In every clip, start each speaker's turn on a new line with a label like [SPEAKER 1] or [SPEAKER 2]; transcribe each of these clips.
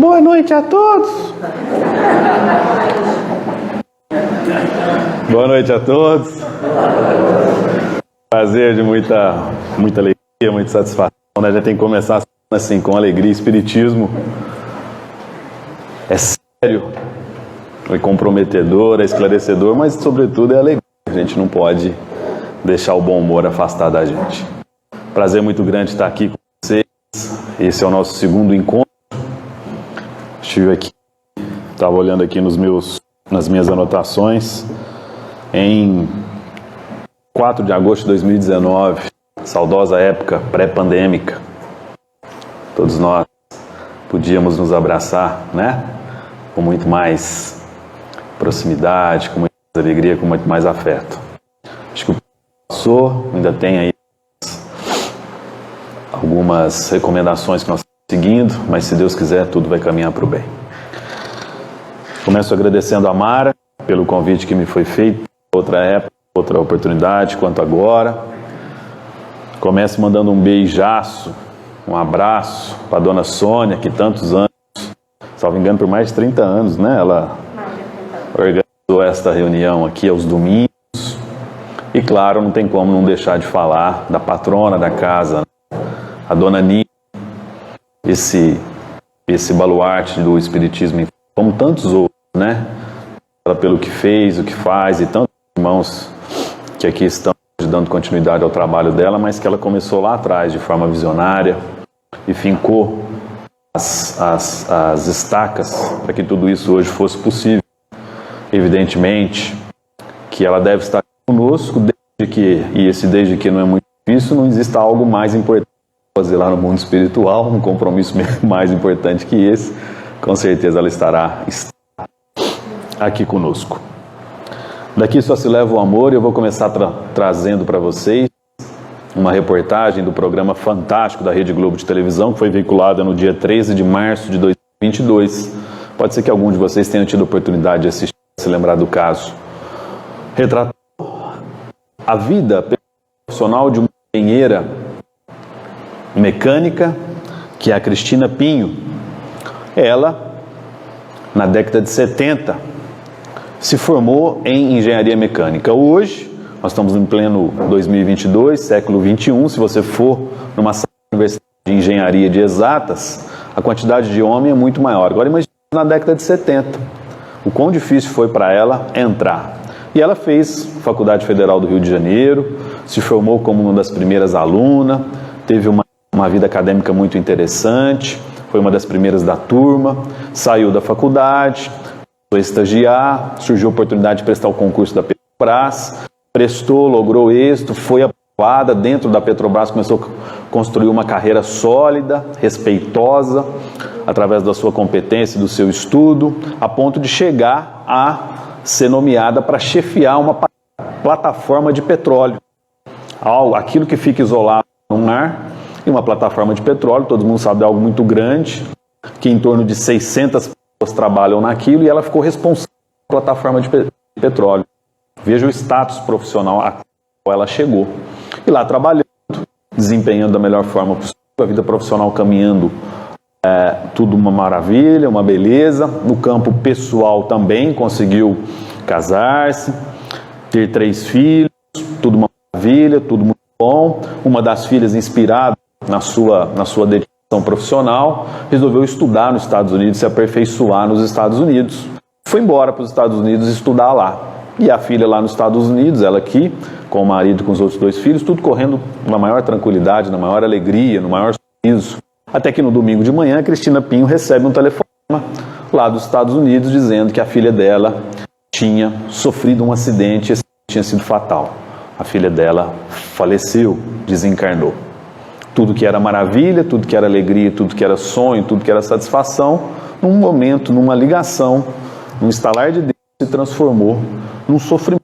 [SPEAKER 1] Boa noite a todos. Boa noite a todos. Prazer de muita alegria, muita satisfação. A gente tem que começar assim, com alegria. Espiritismo é sério, é comprometedor, é esclarecedor, mas sobretudo é alegria. A gente não pode deixar o bom humor afastar da gente. Prazer muito grande estar aqui com vocês. Esse é o nosso segundo encontro. Estive aqui, estava olhando aqui nas minhas anotações, em 4 de agosto de 2019, saudosa época pré-pandêmica. Todos nós podíamos nos abraçar, né? Com muito mais proximidade, com muito mais alegria, com muito mais afeto. Acho que o passou, ainda tem aí algumas recomendações que nós estamos seguindo, mas se Deus quiser, tudo vai caminhar para o bem. Começo agradecendo a Mara pelo convite que me foi feito, outra época, outra oportunidade, quanto agora. Começo mandando um beijaço, um abraço para a dona Sônia, que tantos anos, salvo engano, por mais de 30 anos, né? Ela organizou esta reunião aqui aos domingos. E claro, não tem como não deixar de falar da patrona da casa, a dona Nina, esse baluarte do Espiritismo, como tantos outros, né? Ela pelo que fez, o que faz, e tantos irmãos que aqui estão dando continuidade ao trabalho dela, mas que ela começou lá atrás de forma visionária e fincou as estacas para que tudo isso hoje fosse possível. Evidentemente que ela deve estar conosco, desde que não é muito difícil, não existe algo mais importante fazer lá no mundo espiritual, um compromisso mais importante que esse, com certeza ela estará aqui conosco. Daqui só se leva o amor, e eu vou começar trazendo para vocês uma reportagem do programa fantástico da Rede Globo de televisão, que foi veiculada no dia 13 de março de 2022. Pode ser que algum de vocês tenha tido a oportunidade de assistir, se lembrar do caso. Retratou a vida profissional de uma engenheira mecânica, que é a Cristina Pinho. Ela, na década de 70, se formou em engenharia mecânica. Hoje, nós estamos em pleno 2022, século 21, se você for numa universidade de engenharia de exatas, a quantidade de homem é muito maior. Agora imagine na década de 70, o quão difícil foi para ela entrar. E ela fez Faculdade Federal do Rio de Janeiro, se formou como uma das primeiras alunas, teve uma vida acadêmica muito interessante, foi uma das primeiras da turma, saiu da faculdade, foi estagiar, surgiu a oportunidade de prestar o concurso da Petrobras, prestou, logrou êxito, foi aprovada dentro da Petrobras, começou a construir uma carreira sólida, respeitosa, através da sua competência e do seu estudo, a ponto de chegar a ser nomeada para chefiar uma plataforma de petróleo. Aquilo que fica isolado no mar, e uma plataforma de petróleo, todo mundo sabe, é algo muito grande, que em torno de 600 pessoas trabalham naquilo, e ela ficou responsável pela plataforma de petróleo. Veja o status profissional a qual ela chegou. E lá trabalhando, desempenhando da melhor forma possível, a vida profissional caminhando, tudo uma maravilha, uma beleza. No campo pessoal também, conseguiu casar-se, ter 3 filhos, tudo uma maravilha, tudo muito bom. Uma das filhas, inspirada na sua dedicação profissional, resolveu estudar nos Estados Unidos, se aperfeiçoar nos Estados Unidos. Foi embora para os Estados Unidos estudar lá. E a filha lá nos Estados Unidos, ela aqui, com o marido e com os outros 2 filhos, tudo correndo na maior tranquilidade, na maior alegria, no maior sorriso. Até que no domingo de manhã, a Cristina Pinho recebe um telefonema lá dos Estados Unidos, dizendo que a filha dela tinha sofrido um acidente, esse tinha sido fatal. A filha dela faleceu, desencarnou. Tudo que era maravilha, tudo que era alegria, tudo que era sonho, tudo que era satisfação, num momento, numa ligação, num estalar de Deus, se transformou num sofrimento,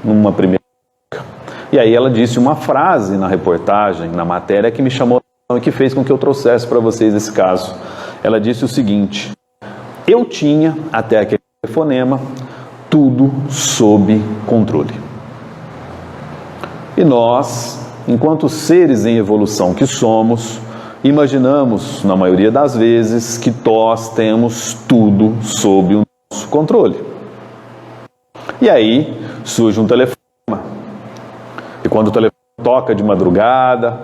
[SPEAKER 1] numa primeira época. E aí ela disse uma frase na reportagem, na matéria, que me chamou a atenção e que fez com que eu trouxesse para vocês esse caso. Ela disse o seguinte: eu tinha, até aquele telefonema, tudo sob controle. E nós, enquanto seres em evolução que somos, imaginamos, na maioria das vezes, que nós temos tudo sob o nosso controle. E aí surge um telefonema. E quando o telefone toca de madrugada,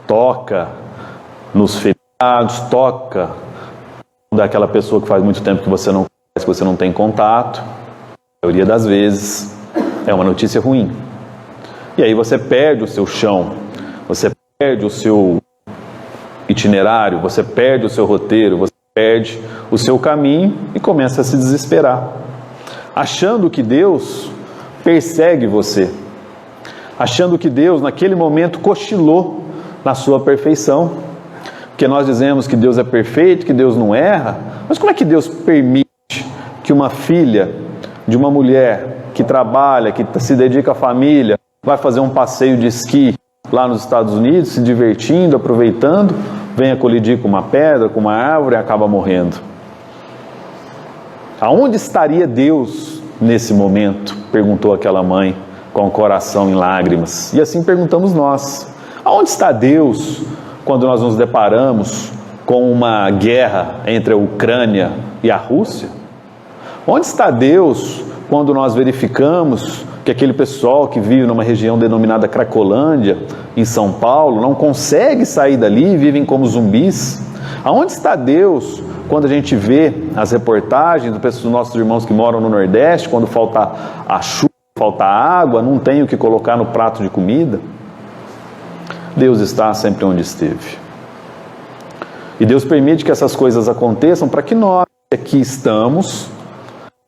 [SPEAKER 1] toca nos feriados, toca daquela pessoa que faz muito tempo que você não conhece, que você não tem contato, a maioria das vezes é uma notícia ruim. E aí você perde o seu chão, você perde o seu itinerário, você perde o seu roteiro, você perde o seu caminho e começa a se desesperar, achando que Deus persegue você, achando que Deus naquele momento cochilou na sua perfeição, porque nós dizemos que Deus é perfeito, que Deus não erra, mas como é que Deus permite que uma filha de uma mulher que trabalha, que se dedica à família, vai fazer um passeio de esqui lá nos Estados Unidos, se divertindo, aproveitando, venha colidir com uma pedra, com uma árvore e acaba morrendo? Aonde estaria Deus nesse momento? Perguntou aquela mãe com o coração em lágrimas. E assim perguntamos nós. Aonde está Deus quando nós nos deparamos com uma guerra entre a Ucrânia e a Rússia? Onde está Deus quando nós verificamos que aquele pessoal que vive numa região denominada Cracolândia, em São Paulo, não consegue sair dali e vivem como zumbis? Aonde está Deus quando a gente vê as reportagens dos nossos irmãos que moram no Nordeste, quando falta a chuva, falta água, não tem o que colocar no prato de comida? Deus está sempre onde esteve. E Deus permite que essas coisas aconteçam para que nós, que aqui estamos,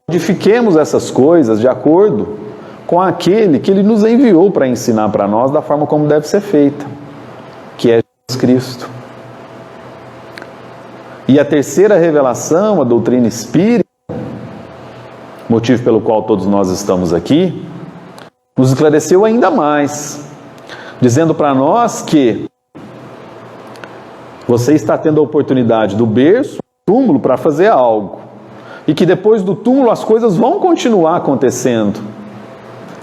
[SPEAKER 1] modifiquemos essas coisas de acordo com aquele que Ele nos enviou para ensinar para nós da forma como deve ser feita, que é Jesus Cristo. E a terceira revelação, a doutrina espírita, motivo pelo qual todos nós estamos aqui, nos esclareceu ainda mais, dizendo para nós que você está tendo a oportunidade do berço, do túmulo, para fazer algo, e que depois do túmulo as coisas vão continuar acontecendo.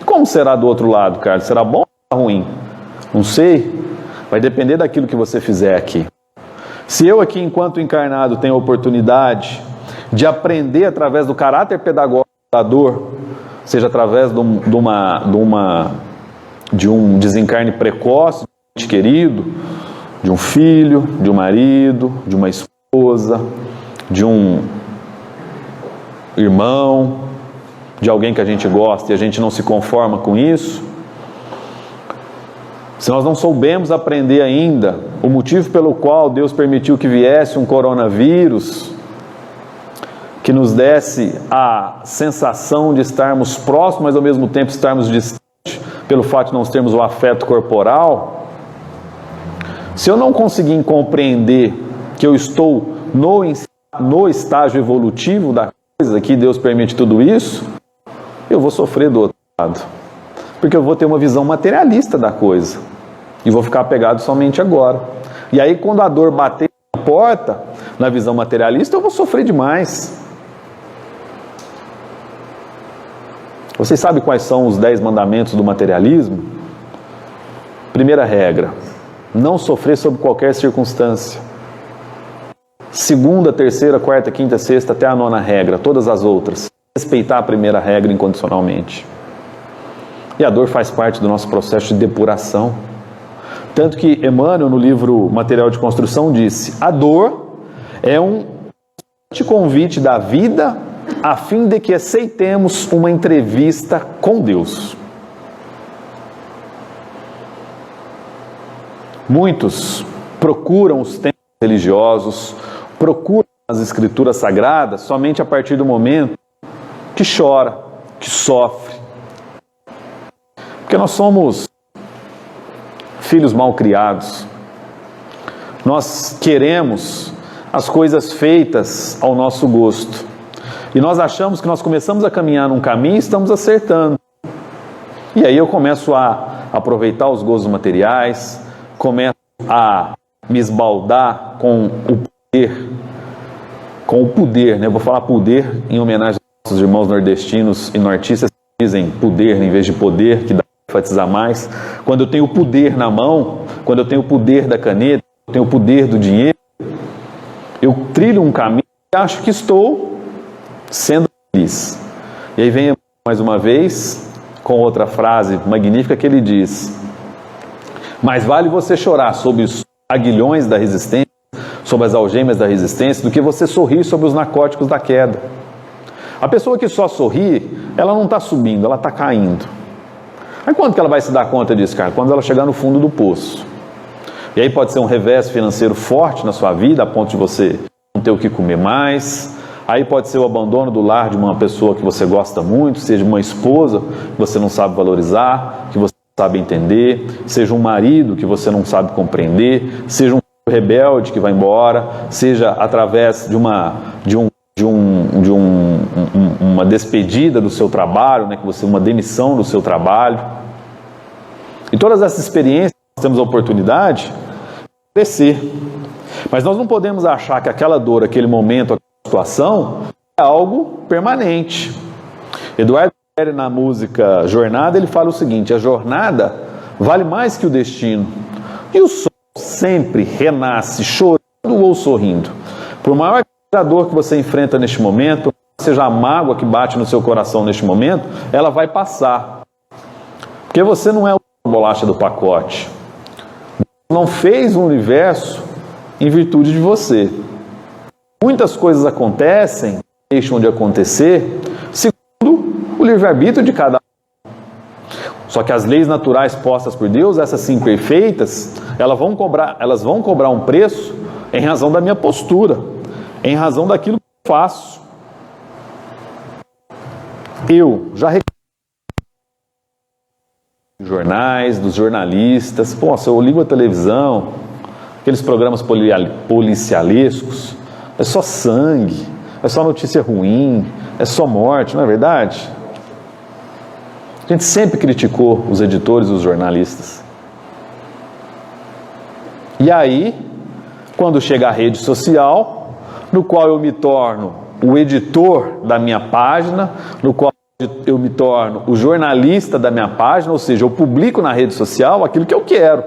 [SPEAKER 1] Como será do outro lado, Carlos? Será bom ou ruim? Não sei. Vai depender daquilo que você fizer aqui. Se eu aqui, enquanto encarnado, tenho a oportunidade de aprender através do caráter pedagógico da dor, seja através de um desencarne precoce, de um ente querido, de um filho, de um marido, de uma esposa, de um irmão, de alguém que a gente gosta e a gente não se conforma com isso, se nós não soubemos aprender ainda o motivo pelo qual Deus permitiu que viesse um coronavírus, que nos desse a sensação de estarmos próximos, mas ao mesmo tempo estarmos distantes, pelo fato de não termos o afeto corporal, se eu não conseguir compreender que eu estou no estágio evolutivo da coisa, que Deus permite tudo isso, eu vou sofrer do outro lado, porque eu vou ter uma visão materialista da coisa, e vou ficar apegado somente agora. E aí quando a dor bater na porta, na visão materialista, eu vou sofrer demais. Vocês sabem quais são os 10 mandamentos do materialismo? Primeira regra: não sofrer sob qualquer circunstância. Segunda, terceira, quarta, quinta, sexta, até a 9ª regra, todas as outras, respeitar a primeira regra incondicionalmente. E a dor faz parte do nosso processo de depuração. Tanto que Emmanuel, no livro Material de Construção, disse: a dor é um convite da vida a fim de que aceitemos uma entrevista com Deus. Muitos procuram os templos religiosos, procuram as escrituras sagradas somente a partir do momento que chora, que sofre. Porque nós somos filhos mal criados. Nós queremos as coisas feitas ao nosso gosto. E nós achamos que nós começamos a caminhar num caminho e estamos acertando. E aí eu começo a aproveitar os gozos materiais, começo a me esbaldar com o poder, né? Eu vou falar poder em homenagem aos nossos irmãos nordestinos e nortistas que dizem poder em vez de poder, que dá para enfatizar mais. Quando eu tenho o poder na mão, quando eu tenho o poder da caneta, eu tenho o poder do dinheiro, eu trilho um caminho e acho que estou sendo feliz. E aí vem mais uma vez com outra frase magnífica que ele diz: mais vale você chorar sobre os aguilhões da resistência, sobre as algemas da resistência, do que você sorrir sobre os narcóticos da queda. A pessoa que só sorri, ela não está subindo, ela está caindo. Aí quando que ela vai se dar conta disso, cara? Quando ela chegar no fundo do poço. E aí pode ser um revés financeiro forte na sua vida, a ponto de você não ter o que comer mais. Aí pode ser o abandono do lar de uma pessoa que você gosta muito, seja uma esposa que você não sabe valorizar, que você não sabe entender, seja um marido que você não sabe compreender, seja um rebelde que vai embora, seja através de uma despedida do seu trabalho, né, uma demissão do seu trabalho. E todas essas experiências nós temos a oportunidade de crescer. Mas nós não podemos achar que aquela dor, aquele momento, aquela situação é algo permanente. Eduardo Ferri, na música Jornada, ele fala o seguinte: a jornada vale mais que o destino. E o sol sempre renasce chorando ou sorrindo. Por maior que a dor que você enfrenta neste momento, seja a mágoa que bate no seu coração neste momento, ela vai passar. Porque você não é a bolacha do pacote. Não fez o universo em virtude de você. Muitas coisas acontecem, deixam de acontecer, segundo o livre-arbítrio de cada um. Só que as leis naturais postas por Deus, essas sim perfeitas, elas vão cobrar um preço em razão da minha postura, em razão daquilo que eu faço. Eu já jornais, dos jornalistas, se eu ligo a televisão, aqueles programas policialescos, é só sangue, é só notícia ruim, é só morte, não é verdade? A gente sempre criticou os editores e os jornalistas. E aí, quando chega a rede social, no qual eu me torno o editor da minha página, no qual eu me torno o jornalista da minha página, ou seja, eu publico na rede social aquilo que eu quero.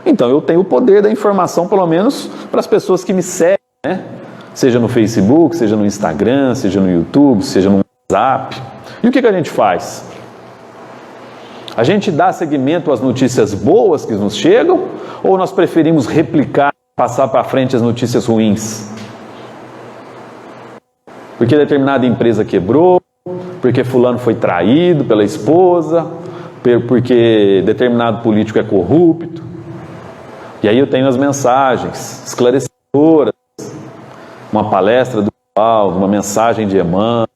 [SPEAKER 1] Então eu tenho o poder da informação, pelo menos para as pessoas que me seguem, né? Seja no Facebook, seja no Instagram, seja no YouTube, seja no WhatsApp. E o que a gente faz? A gente dá seguimento às notícias boas que nos chegam, ou nós preferimos replicar, passar para frente as notícias ruins? Porque determinada empresa quebrou, porque fulano foi traído pela esposa, porque determinado político é corrupto. E aí eu tenho as mensagens esclarecedoras, uma palestra do Paulo, uma mensagem de Emmanuel,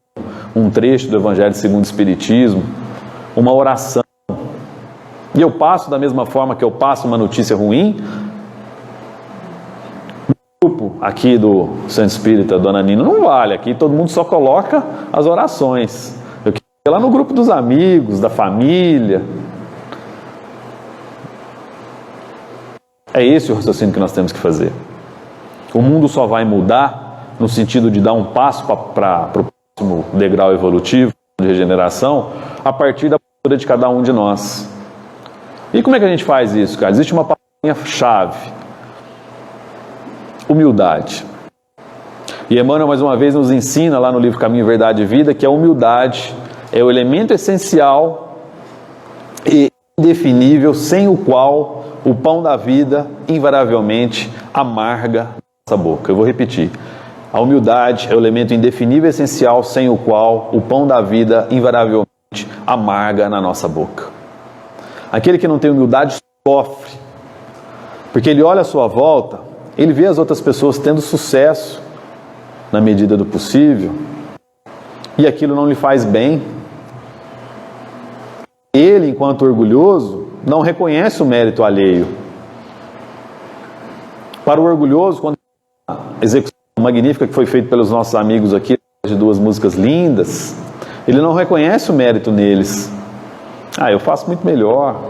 [SPEAKER 1] um trecho do Evangelho segundo o Espiritismo, uma oração. E eu passo da mesma forma que eu passo uma notícia ruim. O grupo aqui do Centro Espírita Dona Nina não vale, aqui todo mundo só coloca as orações. Eu quero ir lá no grupo dos amigos, da família. É esse o raciocínio que nós temos que fazer. O mundo só vai mudar no sentido de dar um passo para o próximo degrau evolutivo de regeneração a partir da postura de cada um de nós. E como é que a gente faz isso, cara? Existe uma palavrinha-chave: humildade. E Emmanuel, mais uma vez, nos ensina lá no livro Caminho, Verdade e Vida que a humildade é o elemento essencial e indefinível, sem o qual o pão da vida invariavelmente amarga nossa boca. Eu vou repetir: a humildade é o elemento indefinível e essencial, sem o qual o pão da vida invariavelmente amarga na nossa boca. Aquele que não tem humildade sofre, porque ele olha à sua volta, ele vê as outras pessoas tendo sucesso na medida do possível, e aquilo não lhe faz bem. Ele, enquanto orgulhoso, não reconhece o mérito alheio. Para o orgulhoso, quando a execução magnífica que foi feita pelos nossos amigos aqui, de duas músicas lindas, ele não reconhece o mérito neles. Eu faço muito melhor,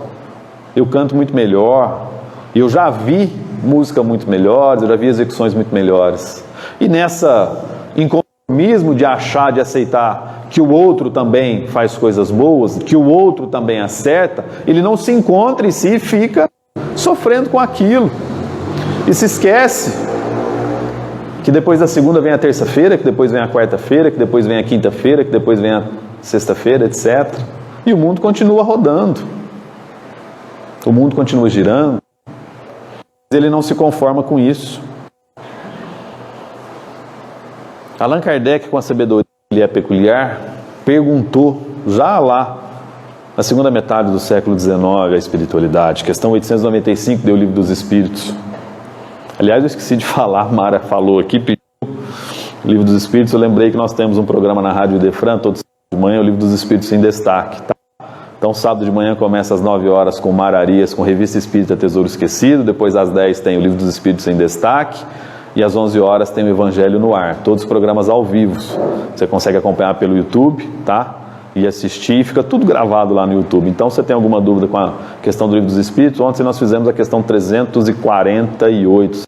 [SPEAKER 1] eu canto muito melhor, eu já vi música muito melhores, eu já vi execuções muito melhores. E nessa inconformismo de achar, de aceitar que o outro também faz coisas boas, que o outro também acerta, ele não se encontra em si e fica sofrendo com aquilo. E se esquece que depois da segunda vem a terça-feira, que depois vem a quarta-feira, que depois vem a quinta-feira, que depois vem a sexta-feira, etc. E o mundo continua rodando. O mundo continua girando. Mas ele não se conforma com isso. Allan Kardec, com a sabedoria que lhe é peculiar, perguntou, já lá, na segunda metade do século XIX, a espiritualidade, questão 895 do Livro dos Espíritos. Aliás, eu esqueci de falar, Mara falou aqui, pediu o Livro dos Espíritos. Eu lembrei que nós temos um programa na Rádio Idefran, todo sábado de manhã, o Livro dos Espíritos em destaque. Tá? Então, sábado de manhã começa às 9 horas com Mara Arias, com Revista Espírita Tesouro Esquecido. Depois, às 10, tem o Livro dos Espíritos em destaque. E às 11 horas tem o Evangelho no Ar. Todos os programas ao vivo. Você consegue acompanhar pelo YouTube, tá? E assistir, fica tudo gravado lá no YouTube. Então, se você tem alguma dúvida com a questão do Livro dos Espíritos, ontem nós fizemos a questão 348.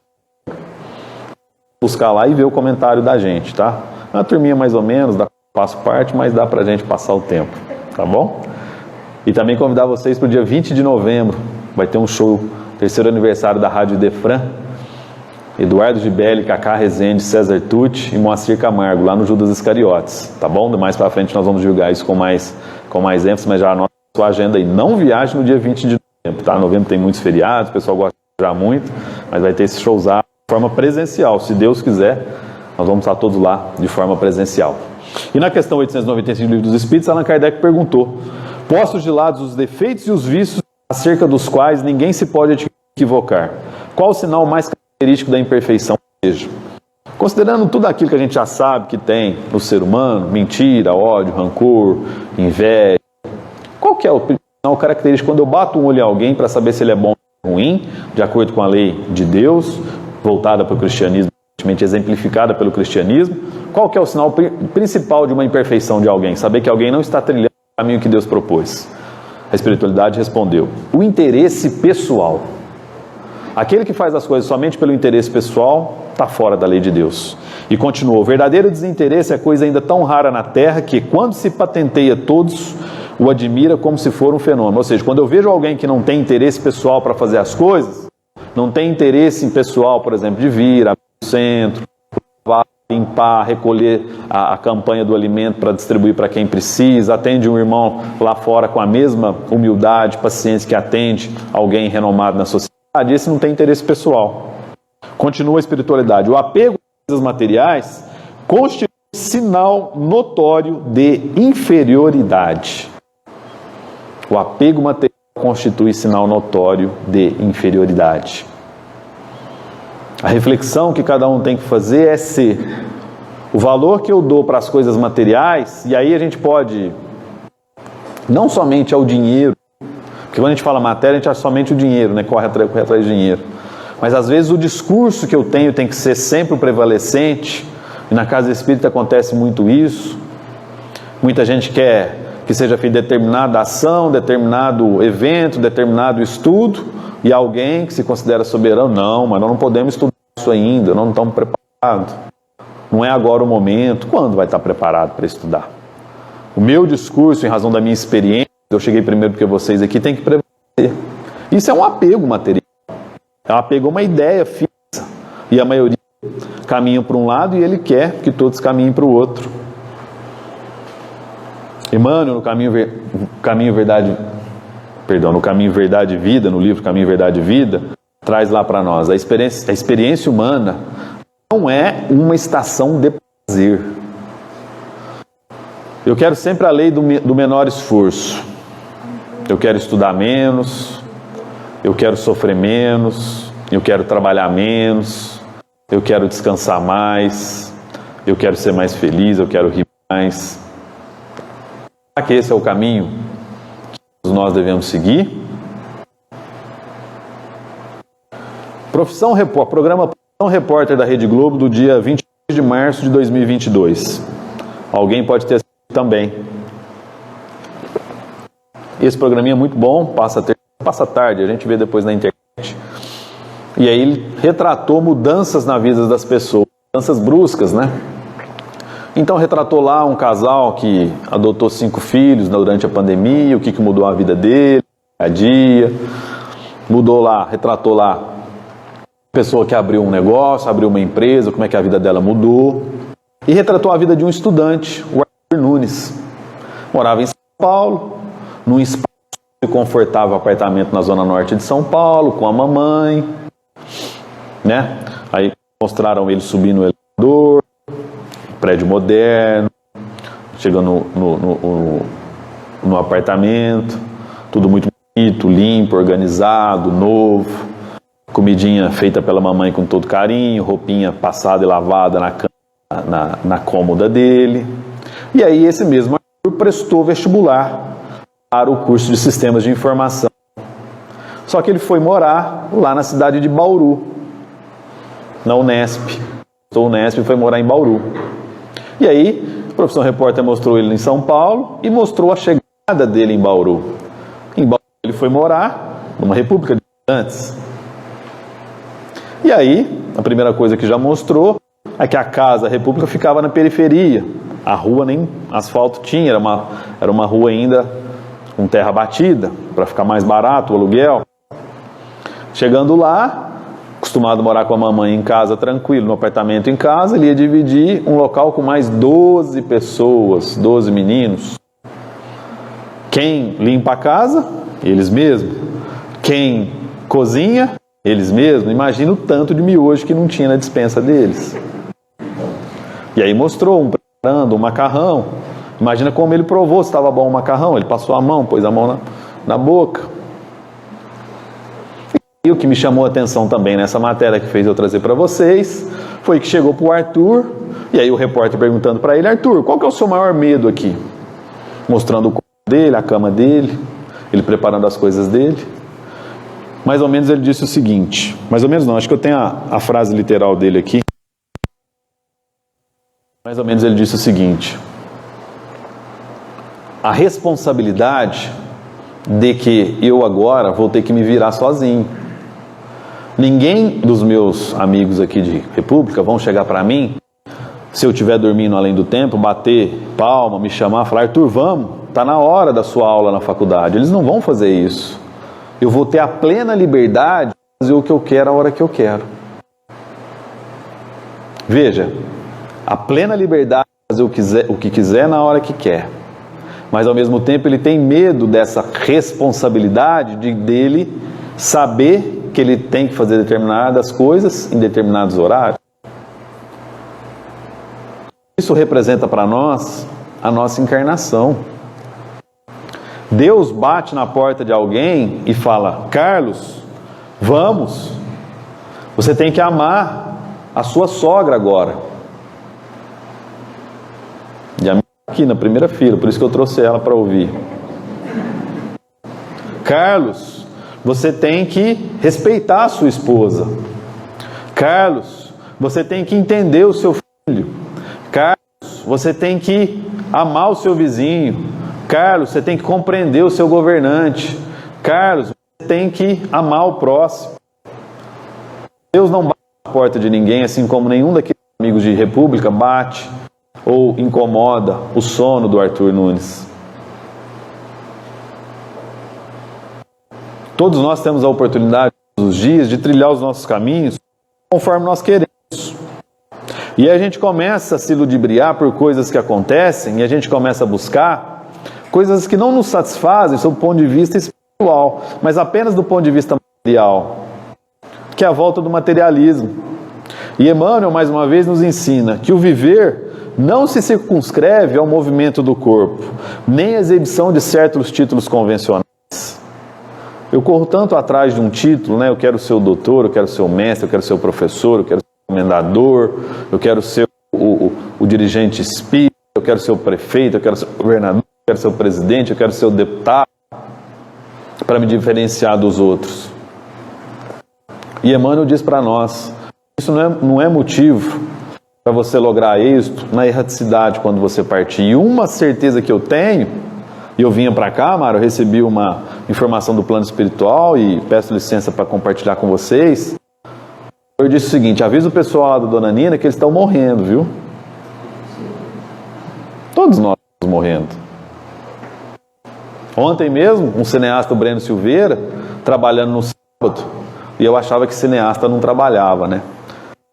[SPEAKER 1] Buscar lá e ver o comentário da gente, tá? Uma turminha mais ou menos, faço parte, mas dá pra gente passar o tempo, tá bom? E também convidar vocês para o dia 20 de novembro. Vai ter um show, terceiro aniversário da Rádio Idefran. Eduardo Gibelli, Cacá Rezende, César Tucci e Moacir Camargo, lá no Judas Iscariotes, tá bom? Mais pra frente nós vamos divulgar isso com mais ênfase, mas já anota a sua agenda aí. Não viaje no dia 20 de novembro, tá? Novembro tem muitos feriados, o pessoal gosta de viajar muito, mas vai ter esse showzão de forma presencial. Se Deus quiser, nós vamos estar todos lá de forma presencial. E na questão 895 do Livro dos Espíritos, Allan Kardec perguntou: postos de lado os defeitos e os vícios acerca dos quais ninguém se pode equivocar, qual o sinal mais característico da imperfeição seja? Considerando tudo aquilo que a gente já sabe que tem no ser humano, mentira, ódio, rancor, inveja, qual que é o sinal característico quando eu bato um olho em alguém para saber se ele é bom ou ruim, de acordo com a lei de Deus, voltada para o cristianismo, exemplificada pelo cristianismo? Qual que é o sinal principal de uma imperfeição de alguém? Saber que alguém não está trilhando o caminho que Deus propôs. A espiritualidade respondeu: o interesse pessoal. Aquele que faz as coisas somente pelo interesse pessoal está fora da lei de Deus. E continuou: o verdadeiro desinteresse é coisa ainda tão rara na terra que, quando se patenteia, todos o admira como se for um fenômeno. Ou seja, quando eu vejo alguém que não tem interesse pessoal para fazer as coisas, não tem interesse pessoal, por exemplo, de vir ao centro, limpar, recolher a campanha do alimento para distribuir para quem precisa, atende um irmão lá fora com a mesma humildade, paciência que atende alguém renomado na sociedade, esse não tem interesse pessoal. Continua a espiritualidade: o apego às coisas materiais constitui sinal notório de inferioridade. O apego material constitui sinal notório de inferioridade. A reflexão que cada um tem que fazer é se o valor que eu dou para as coisas materiais, e aí a gente pode, não somente ao dinheiro, porque quando a gente fala matéria, a gente acha somente o dinheiro, né? Corre atrás de dinheiro. Mas às vezes o discurso que eu tenho tem que ser sempre o prevalecente, e na casa espírita acontece muito isso. Muita gente quer que seja feita determinada ação, determinado evento, determinado estudo, e alguém que se considera soberano: não, mas nós não podemos estudar isso ainda, nós não estamos preparados. Não é agora o momento. Quando vai estar preparado para estudar? O meu discurso, em razão da minha experiência, eu cheguei primeiro porque vocês aqui, tem que prevalecer. Isso é um apego material. É um apego a uma ideia fixa. E a maioria caminha para um lado e ele quer que todos caminhem para o outro. Emmanuel, no Caminho Verdade e Vida, no livro Caminho, Verdade e Vida, traz lá para nós: a experiência humana não é uma estação de prazer. Eu quero sempre a lei do menor esforço. Eu quero estudar menos, eu quero sofrer menos, eu quero trabalhar menos, eu quero descansar mais, eu quero ser mais feliz, eu quero rir mais. Será que esse é o caminho que nós devemos seguir? Programa Profissão Repórter da Rede Globo, do dia 22 de março de 2022. Alguém pode ter assistido também. Esse programinha é muito bom, passa tarde, a gente vê depois na internet. E aí ele retratou mudanças na vida das pessoas, mudanças bruscas, né? Então retratou lá um casal que adotou 5 filhos durante a pandemia, o que mudou a vida dele, a dia. Retratou lá pessoa que abriu um negócio, abriu uma empresa, como é que a vida dela mudou. E retratou a vida de um estudante, o Arthur Nunes. Morava em São Paulo, num espaço e confortável apartamento na zona norte de São Paulo, com a mamãe, né? Aí mostraram ele subindo no elevador, prédio moderno, chegando no apartamento, tudo muito bonito, limpo, organizado, novo, comidinha feita pela mamãe com todo carinho, roupinha passada e lavada na cômoda dele. E aí esse mesmo Arthur prestou vestibular para o curso de Sistemas de Informação. Só que ele foi morar lá na cidade de Bauru, na Unesp. Estou Unesp e foi morar em Bauru. E aí, o Profissão Repórter mostrou ele em São Paulo e mostrou a chegada dele em Bauru. Em Bauru ele foi morar numa república de estudantes. E aí, a primeira coisa que já mostrou é que a casa, a república, ficava na periferia. A rua nem asfalto tinha, era uma rua ainda com terra batida, para ficar mais barato o aluguel. Chegando lá, acostumado a morar com a mamãe em casa tranquilo, no apartamento em casa, ele ia dividir um local com mais 12 pessoas, 12 meninos. Quem limpa a casa? Eles mesmos. Quem cozinha? Eles mesmos. Imagina o tanto de miojo que não tinha na despensa deles. E aí mostrou preparando um macarrão. Imagina como ele provou se estava bom o macarrão. Ele passou a mão, pôs a mão na boca. E o que me chamou a atenção também nessa matéria que fez eu trazer para vocês foi que chegou para o Arthur, e aí o repórter perguntando para ele: Arthur, qual que é o seu maior medo aqui? Mostrando o corpo dele, a cama dele, ele preparando as coisas dele. Mais ou menos ele disse o seguinte, mais ou menos não, acho que eu tenho a frase literal dele aqui. Mais ou menos ele disse o seguinte: a responsabilidade de que eu agora vou ter que me virar sozinho. Ninguém dos meus amigos aqui de República vão chegar para mim, se eu estiver dormindo além do tempo, bater palma, me chamar, falar: Arthur, vamos, está na hora da sua aula na faculdade. Eles não vão fazer isso. Eu vou ter a plena liberdade de fazer o que eu quero a hora que eu quero. Veja, a plena liberdade de fazer o que quiser na hora que quer. Mas ao mesmo tempo ele tem medo dessa responsabilidade dele saber que ele tem que fazer determinadas coisas em determinados horários. Isso representa para nós a nossa encarnação. Deus bate na porta de alguém e fala: Carlos, vamos, você tem que amar a sua sogra agora. E a minha aqui na primeira fila, por isso que eu trouxe ela para ouvir. Carlos, você tem que respeitar a sua esposa. Carlos, você tem que entender o seu filho. Carlos, você tem que amar o seu vizinho. Carlos, você tem que compreender o seu governante. Carlos, você tem que amar o próximo. Deus não bate na porta de ninguém, assim como nenhum daqueles amigos de República bate ou incomoda o sono do Arthur Nunes. Todos nós temos a oportunidade todos os dias de trilhar os nossos caminhos conforme nós queremos. E a gente começa a se ludibriar por coisas que acontecem, e a gente começa a buscar coisas que não nos satisfazem sob o ponto de vista espiritual, mas apenas do ponto de vista material, que é a volta do materialismo. E Emmanuel, mais uma vez, nos ensina que o viver não se circunscreve ao movimento do corpo, nem à exibição de certos títulos convencionais. Eu corro tanto atrás de um título, né? Eu quero ser o doutor, eu quero ser o mestre, eu quero ser o professor, eu quero ser o comendador, eu quero ser o dirigente espírita, eu quero ser o prefeito, eu quero ser o governador, eu quero ser o presidente, eu quero ser o deputado, para me diferenciar dos outros. E Emmanuel diz para nós, isso não é motivo para você lograr êxito na erraticidade quando você partir. E uma certeza que eu tenho, e eu vinha para cá, Mário, eu recebi uma informação do plano espiritual e peço licença para compartilhar com vocês. Eu disse o seguinte: avisa o pessoal lá do Dona Nina que eles estão morrendo, viu? Todos nós estamos morrendo. Ontem mesmo, um cineasta, o Breno Silveira, trabalhando no sábado, E eu achava que cineasta não trabalhava, né?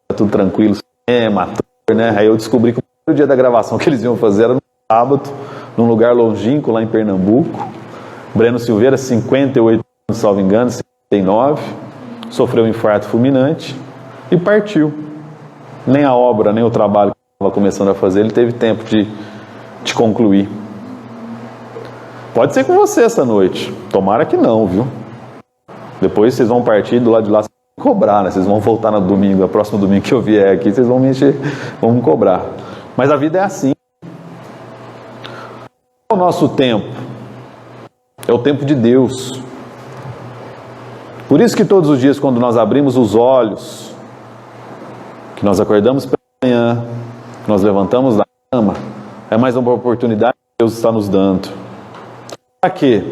[SPEAKER 1] Era tudo tranquilo, cinema, ator, né? Aí eu descobri que o primeiro dia da gravação que eles iam fazer era no sábado, num lugar longínquo lá em Pernambuco. Breno Silveira, 58 anos, salvo engano, 59, sofreu um infarto fulminante e partiu. Nem a obra, nem o trabalho que estava começando a fazer, ele teve tempo de concluir. Pode ser com você essa noite. Tomara que não, viu? Depois vocês vão partir do lado de lá, cobrar, né? Vocês vão voltar no domingo, no próximo domingo que eu vier aqui, vocês vão me encher, vão me cobrar. Mas a vida é assim. O nosso tempo é o tempo de Deus. Por isso que todos os dias, quando nós abrimos os olhos, que nós acordamos pela manhã, que nós levantamos da cama, é mais uma oportunidade que Deus está nos dando. Para quê?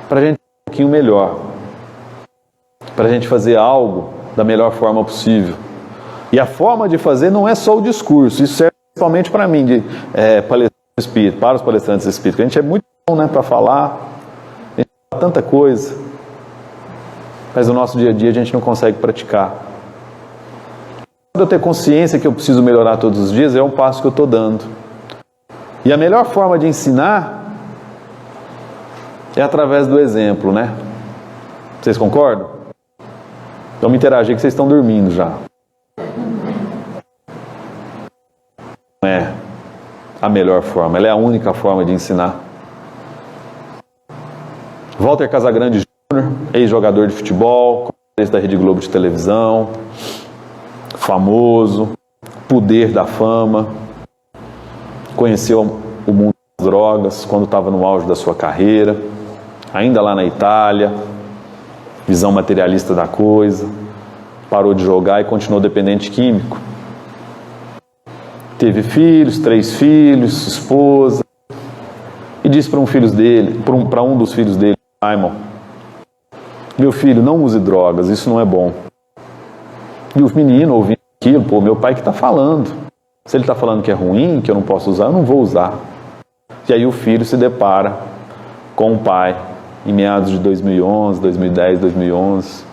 [SPEAKER 1] Para a gente ser um pouquinho melhor. Para a gente fazer algo da melhor forma possível. E a forma de fazer não é só o discurso, isso serve principalmente para mim, palestrante espírita, para os palestrantes espíritas. A gente é muito bom, né, para falar, a gente fala tanta coisa, mas no nosso dia a dia a gente não consegue praticar. Quando eu ter consciência que eu preciso melhorar todos os dias, é um passo que eu estou dando. E a melhor forma de ensinar é através do exemplo, né? Vocês concordam? Vamos interagir que vocês estão dormindo já. Não é a melhor forma, ela é a única forma de ensinar. Walter Casagrande Jr., ex-jogador de futebol, comentarista da Rede Globo de televisão, famoso, poder da fama, conheceu o mundo das drogas quando estava no auge da sua carreira, ainda lá na Itália, visão materialista da coisa, parou de jogar e continuou dependente químico. Teve filhos, 3 filhos, esposa, e disse para um dos filhos dele, Simon: meu filho, não use drogas, isso não é bom. E o menino ouvindo aquilo, pô, meu pai que está falando. Se ele está falando que é ruim, que eu não posso usar, eu não vou usar. E aí o filho se depara com o pai, em meados de 2011, 2010, 2011.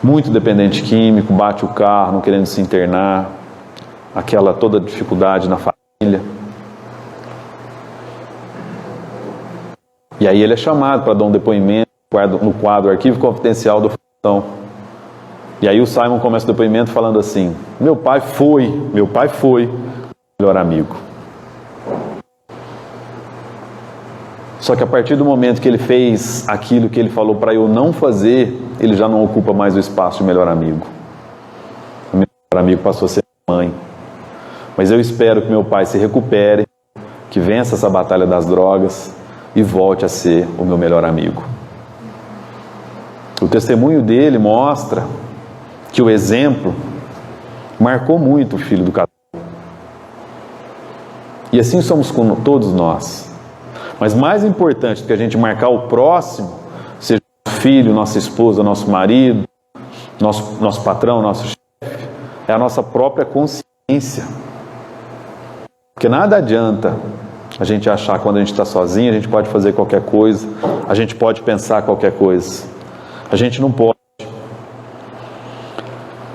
[SPEAKER 1] Muito dependente químico, bate o carro, não querendo se internar. Aquela toda dificuldade na família. E aí ele é chamado para dar um depoimento no quadro Arquivo Confidencial do Fundação. E aí o Simon começa o depoimento falando assim: meu pai foi o melhor amigo. Só que a partir do momento que ele fez aquilo que ele falou para eu não fazer, ele já não ocupa mais o espaço de melhor amigo. O meu melhor amigo passou a ser mãe. Mas eu espero que meu pai se recupere, que vença essa batalha das drogas e volte a ser o meu melhor amigo. O testemunho dele mostra que o exemplo marcou muito o filho do casal. E assim somos com todos nós. Mas mais importante do que a gente marcar o próximo, seja o filho, nossa esposa, nosso marido, nosso patrão, nosso chefe, é a nossa própria consciência. Porque nada adianta a gente achar que quando a gente está sozinho, a gente pode fazer qualquer coisa, a gente pode pensar qualquer coisa. A gente não pode.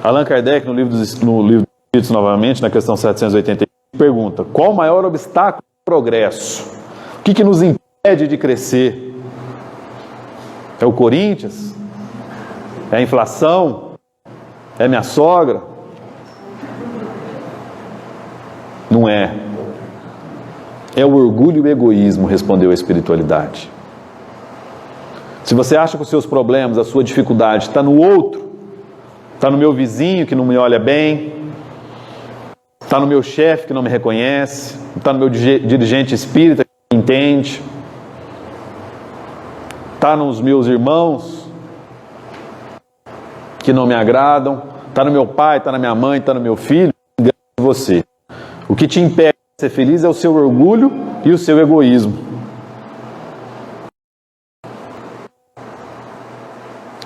[SPEAKER 1] Allan Kardec, no livro dos Espíritos, novamente, na questão 780, pergunta: qual o maior obstáculo ao progresso? O que nos impede de crescer? É o Corinthians? É a inflação? É minha sogra? Não é. É o orgulho e o egoísmo, respondeu a espiritualidade. Se você acha que os seus problemas, a sua dificuldade está no outro, está no meu vizinho que não me olha bem, está no meu chefe que não me reconhece, está no meu dirigente espírita que não me entende, está nos meus irmãos que não me agradam, está no meu pai, está na minha mãe, está no meu filho, engana você. O que te impede de ser feliz é o seu orgulho e o seu egoísmo.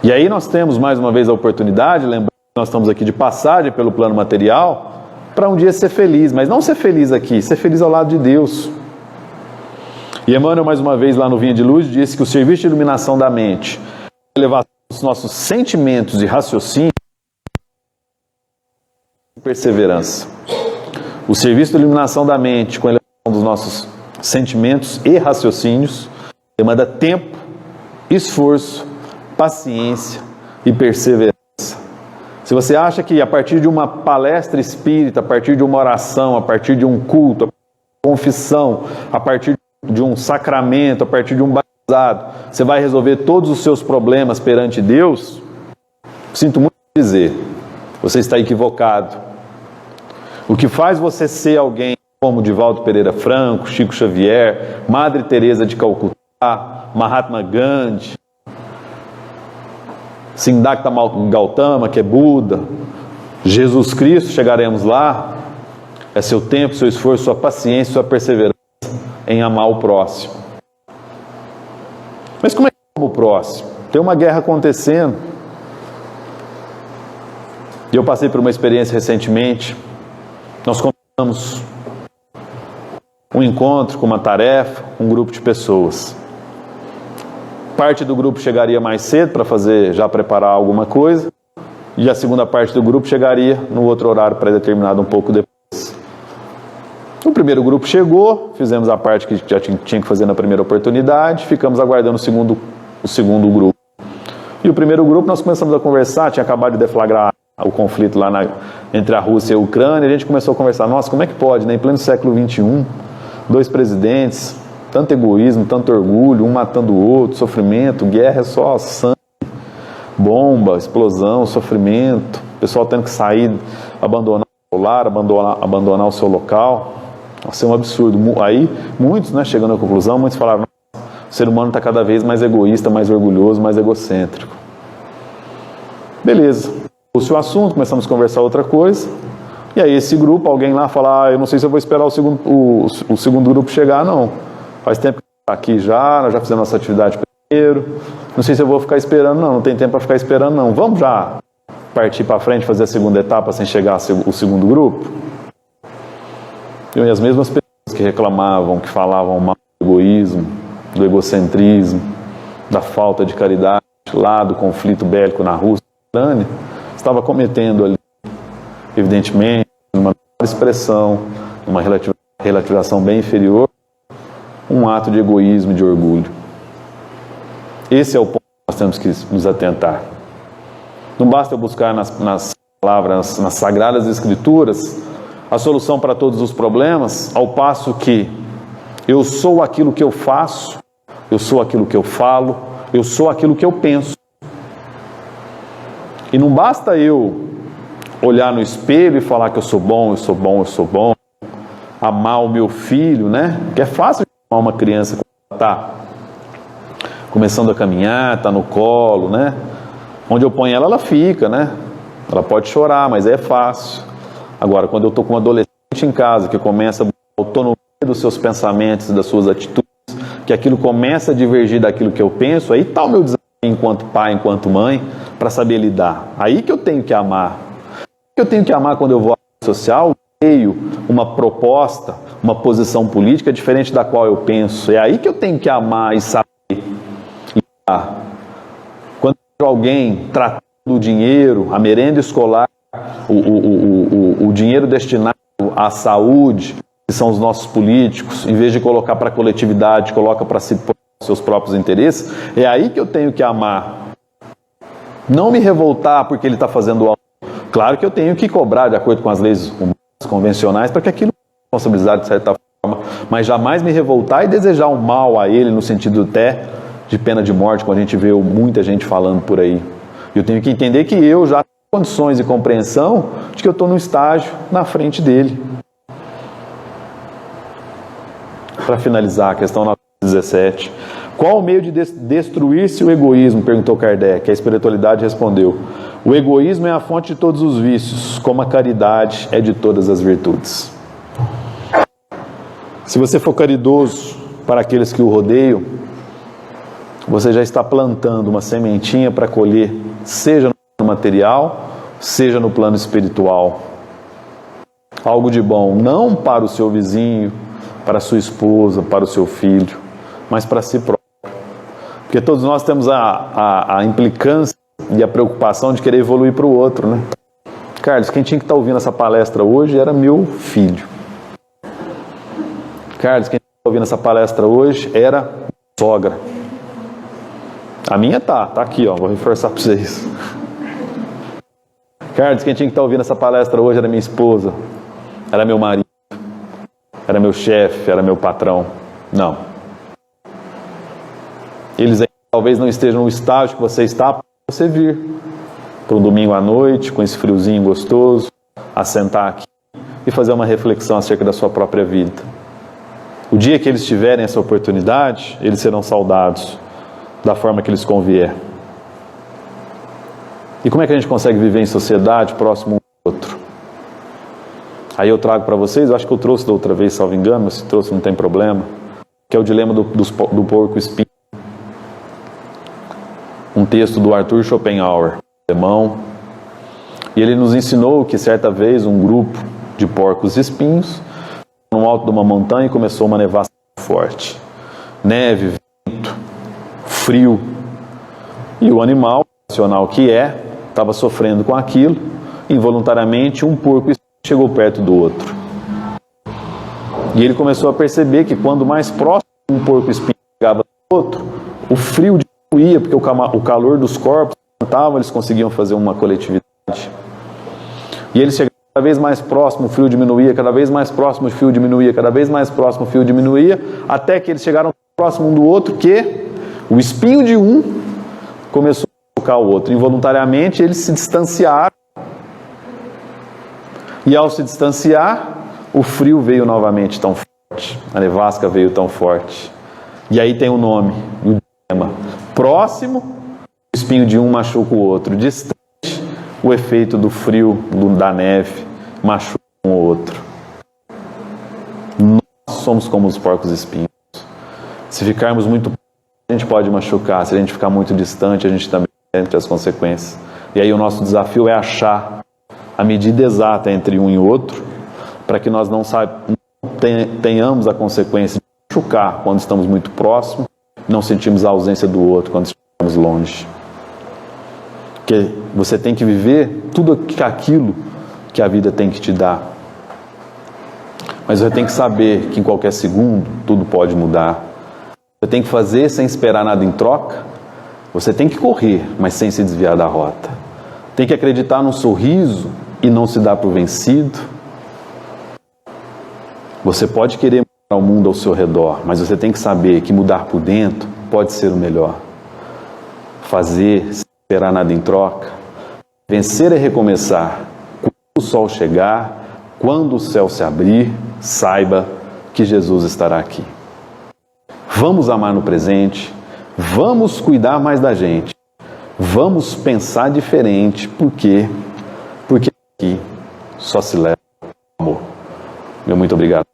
[SPEAKER 1] E aí nós temos mais uma vez a oportunidade, lembrando que nós estamos aqui de passagem pelo plano material, para um dia ser feliz, mas não ser feliz aqui, ser feliz ao lado de Deus. E Emmanuel, mais uma vez, lá no Vinha de Luz, disse que o serviço de iluminação da mente, elevação os nossos sentimentos e raciocínios e perseverança. O serviço de iluminação da mente com a elevação dos nossos sentimentos e raciocínios demanda tempo, esforço, paciência e perseverança. Se você acha que a partir de uma palestra espírita, a partir de uma oração, a partir de um culto, a partir de uma confissão, a partir de um sacramento, a partir de um batizado, você vai resolver todos os seus problemas perante Deus, sinto muito dizer, você está equivocado. O que faz você ser alguém como Divaldo Pereira Franco, Chico Xavier, Madre Teresa de Calcutá, Mahatma Gandhi, Siddhartha Gautama, que é Buda, Jesus Cristo, chegaremos lá, é seu tempo, seu esforço, sua paciência, sua perseverança em amar o próximo. Mas como é que ama o próximo? Tem uma guerra acontecendo. E eu passei por uma experiência recentemente. Nós começamos um encontro com uma tarefa, um grupo de pessoas. Parte do grupo chegaria mais cedo para já preparar alguma coisa, e a segunda parte do grupo chegaria no outro horário pré-determinado um pouco depois. O primeiro grupo chegou, fizemos a parte que já tinha que fazer na primeira oportunidade, ficamos aguardando o segundo grupo. E o primeiro grupo nós começamos a conversar, tinha acabado de deflagrar o conflito lá entre a Rússia e a Ucrânia, e a gente começou a conversar, nossa, como é que pode, né? Em pleno século XXI, 2 presidentes, tanto egoísmo, tanto orgulho, um matando o outro, sofrimento, guerra é só sangue, bomba, explosão, sofrimento, o pessoal tendo que sair, abandonar o seu lar, abandonar o seu local. Nossa, é um absurdo. Aí, muitos, né, chegando à conclusão, muitos falaram, o ser humano está cada vez mais egoísta, mais orgulhoso, mais egocêntrico. Beleza. O assunto, começamos a conversar outra coisa, e aí esse grupo, alguém lá fala, eu não sei se eu vou esperar o segundo grupo chegar, não. Faz tempo que está aqui já, nós já fizemos nossa atividade primeiro, não sei se eu vou ficar esperando, não tem tempo para ficar esperando, não. Vamos já partir para frente, fazer a segunda etapa sem chegar o segundo grupo? E as mesmas pessoas que reclamavam, que falavam mal do egoísmo, do egocentrismo, da falta de caridade, lá do conflito bélico na Rússia e na Ucrânia, estava cometendo ali, evidentemente, numa expressão, numa relativização bem inferior, um ato de egoísmo e de orgulho. Esse é o ponto que nós temos que nos atentar. Não basta eu buscar nas palavras, nas Sagradas Escrituras, a solução para todos os problemas, ao passo que eu sou aquilo que eu faço, eu sou aquilo que eu falo, eu sou aquilo que eu penso. E não basta eu olhar no espelho e falar que eu sou bom, eu sou bom, eu sou bom, amar o meu filho, né? Que é fácil amar uma criança quando está começando a caminhar, está no colo, né? Onde eu ponho ela fica, né? Ela pode chorar, mas é fácil. Agora, quando eu estou com um adolescente em casa, que começa a autonomia dos seus pensamentos, das suas atitudes, que aquilo começa a divergir daquilo que eu penso, aí está o meu desafio enquanto pai, enquanto mãe, para saber lidar. Aí que eu tenho que amar. Eu tenho que amar quando eu vou à rede social, leio uma proposta, uma posição política diferente da qual eu penso. É aí que eu tenho que amar e saber lidar. Quando alguém tratando o dinheiro, a merenda escolar, o dinheiro destinado à saúde, que são os nossos políticos, em vez de colocar para a coletividade, coloca para si, seus próprios interesses, é aí que eu tenho que amar. Não me revoltar porque ele está fazendo algo. Claro que eu tenho que cobrar de acordo com as leis humanas, convencionais, para que aquilo seja responsabilidade de certa forma, mas jamais me revoltar e desejar um mal a ele, no sentido até de pena de morte, como a gente vê muita gente falando por aí. Eu tenho que entender que eu já tenho condições e compreensão de que eu estou no estágio na frente dele. Para finalizar, a questão 917. Qual o meio de destruir-se o egoísmo? Perguntou Kardec. A espiritualidade respondeu: o egoísmo é a fonte de todos os vícios, como a caridade é de todas as virtudes. Se você for caridoso para aqueles que o rodeiam, você já está plantando uma sementinha para colher, seja no plano material, seja no plano espiritual. Algo de bom, não para o seu vizinho, para a sua esposa, para o seu filho, mas para si próprio. Porque todos nós temos a implicância e a preocupação de querer evoluir para o outro, né? Carlos, quem tinha que estar ouvindo essa palestra hoje era meu filho. Carlos, quem tinha que estar ouvindo essa palestra hoje era minha sogra. A minha tá aqui, ó, vou reforçar para vocês. Carlos, quem tinha que estar ouvindo essa palestra hoje era minha esposa, era meu marido, era meu chefe, era meu patrão. Não. Eles talvez não estejam no estágio que você está para você vir para um domingo à noite, com esse friozinho gostoso, assentar aqui e fazer uma reflexão acerca da sua própria vida. O dia que eles tiverem essa oportunidade, eles serão saudados da forma que lhes convier. E como é que a gente consegue viver em sociedade, próximo um do outro? Aí eu trago para vocês, eu acho que eu trouxe da outra vez, salvo engano, mas se trouxe não tem problema, que é o dilema do porco-espinho. Um texto do Arthur Schopenhauer, alemão, e ele nos ensinou que certa vez um grupo de porcos-espinhos no alto de uma montanha e começou uma nevasca forte. Neve, vento, frio. E o animal, racional que estava sofrendo com aquilo. Involuntariamente, um porco chegou perto do outro. E ele começou a perceber que quando mais próximo um porco-espinho chegava do outro, o frio diminuía, porque o calor dos corpos aumentava, eles conseguiam fazer uma coletividade. E ele chegava cada vez mais próximo, o frio diminuía, cada vez mais próximo, o frio diminuía, cada vez mais próximo, o frio diminuía, até que eles chegaram próximo um do outro, que o espinho de um começou a tocar o outro. Involuntariamente, eles se distanciaram. E ao se distanciar, o frio veio novamente tão forte, a nevasca veio tão forte. E aí tem o nome, o dilema. Próximo, o espinho de um machuca o outro. Distante, o efeito do frio, da neve, machuca um ou outro. Nós somos como os porcos-espinhos. Se ficarmos muito próximos, a gente pode machucar. Se a gente ficar muito distante, a gente também sente as consequências. E aí o nosso desafio é achar a medida exata entre um e outro, para que nós não tenhamos a consequência de machucar quando estamos muito próximos, não sentimos a ausência do outro quando estamos longe. Porque você tem que viver tudo aquilo que a vida tem que te dar. Mas você tem que saber que em qualquer segundo tudo pode mudar. Você tem que fazer sem esperar nada em troca. Você tem que correr, mas sem se desviar da rota. Tem que acreditar num sorriso e não se dar por vencido. Você pode querer mudar o mundo ao seu redor, mas você tem que saber que mudar por dentro pode ser o melhor. Fazer sem esperar nada em troca. Vencer é recomeçar. Quando o sol chegar, quando o céu se abrir, saiba que Jesus estará aqui. Vamos amar no presente, vamos cuidar mais da gente, vamos pensar diferente, porque aqui só se leva amor. Meu muito obrigado.